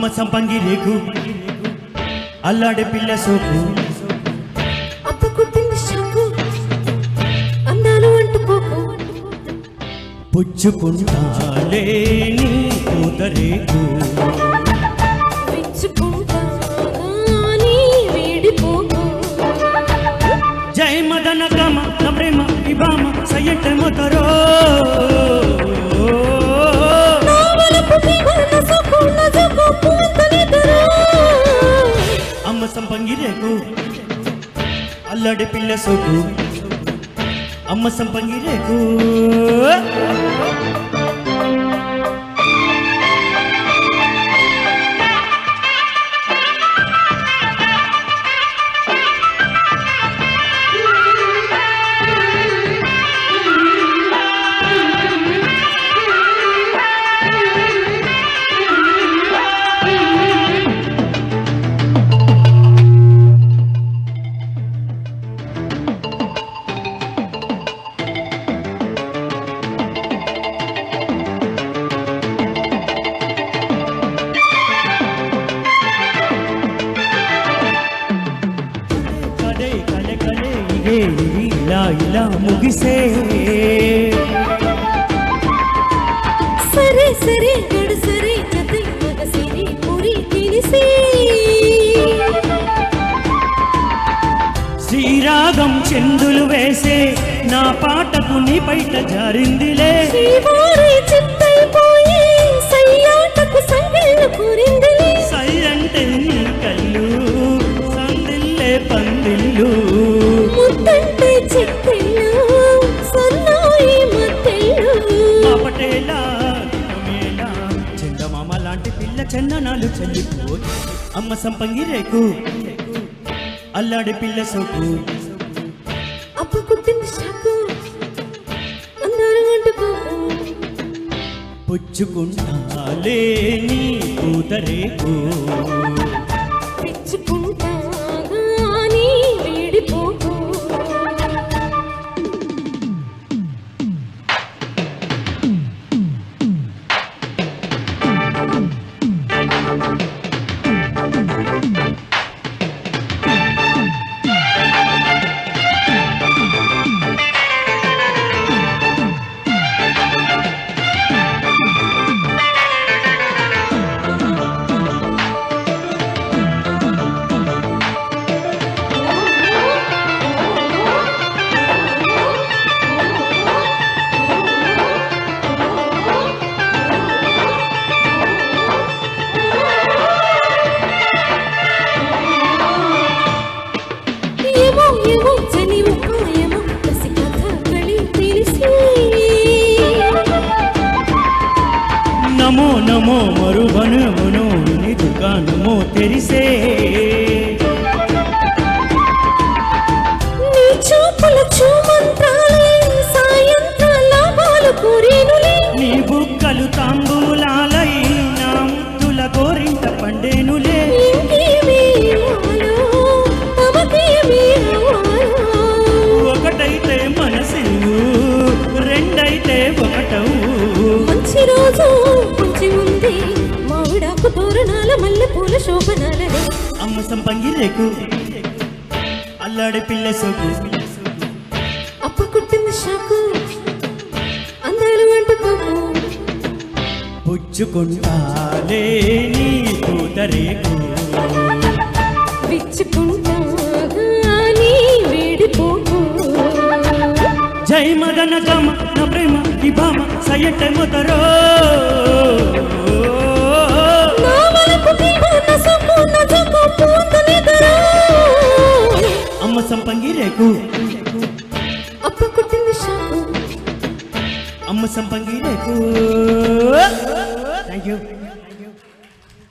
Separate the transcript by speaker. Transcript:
Speaker 1: అమ్మ సంపంగి రేకు అల్లాడే పిల్ల సోకు
Speaker 2: అప్ప కుట్టింది షాకు అందాలు అంటుకోకు
Speaker 1: పుచ్చుకుంటాలే నీ కూతరేకు
Speaker 2: విచ్చుకుంటా నీ వేడిపోకు
Speaker 1: జై మదన కామ నా ప్రేమ ఇబామ సయ్యట మొతరో అమ్మ సంపంగి రేకు అల్లాడి పిల్ల సోకు అమ్మ సంపంగి రేకు ఇలా ముగిసే
Speaker 2: సరే సరే గడు సరే జత మగసిరి పూరి తినిసే
Speaker 1: శ్రీరాగం చెందులు వేసే నా పాటకు నీ బయట జారిందిలే
Speaker 2: శ్రీవారి చిత్తైపోయి సయ్యాటకు సంగిళ్ళు కూరిందిలే
Speaker 1: సై అంటే నీ కళ్ళు సందిల్లే పందిళ్ళు
Speaker 2: ముద్దంటే చిత్తిళ్ళు సన్నాయి మత్తెళ్ళు
Speaker 1: మా పటేలా మేలా చందమామ లాంటి పిల్ల చందనాలు చెల్లిపో అమ్మ సంపంగి రేకు అల్లాడి పిల్ల సోకు
Speaker 2: అప్ప కుట్టింది షాకు అందరూ అంటుకోకు
Speaker 1: పుచ్చుకుంటాలే నీ కూతరేకు
Speaker 2: పిచ్చుకుంటా నీ వేడిపోకు ఏమో ఏమో చలివు కాయమో కసి కథ కళి తెలిసి
Speaker 1: నమో నమో మరువనుమును నీ దుకాణమో తెరిసే
Speaker 2: నీ చూపుల చూమంత్రాలే సాయంత్రాల బాలు కోరేనులే
Speaker 1: నీ బుక్కలు తాంబూలాలై నా ముద్దుల గోరింట పండేనులే
Speaker 2: ఇంకేమీ ఇవ్వాలో తమకేమీ ఇవ్వాలో
Speaker 1: ఒకటైతే మనసిల్లు రెండైతే ఒకటవు
Speaker 2: మంచి రోజు మంచి ఉంది మావిడాకు తోరణాల మల్లె పూల శోభనాలనే
Speaker 1: అమ్మ సంపంగి రేకు అల్లాడి పిల్ల సోకు
Speaker 2: అప్ప కుట్టింది షాకు అందాలు అంటుకోకు
Speaker 1: పుచ్చుకుంటాలే నీ కూతరేకు
Speaker 2: విచ్చుకుంటా నీ వేడిపోకు
Speaker 1: జై మదన కామ నా ప్రేమ ఇబామ సయ్యట మొతరో
Speaker 2: నా వలపు తీవ నసకు నజకు పూతనిదరా
Speaker 1: అమ్మ సంపంగి రేకు
Speaker 2: అప్ప కుట్టింది షాకు
Speaker 1: అమ్మ సంపంగి రేకు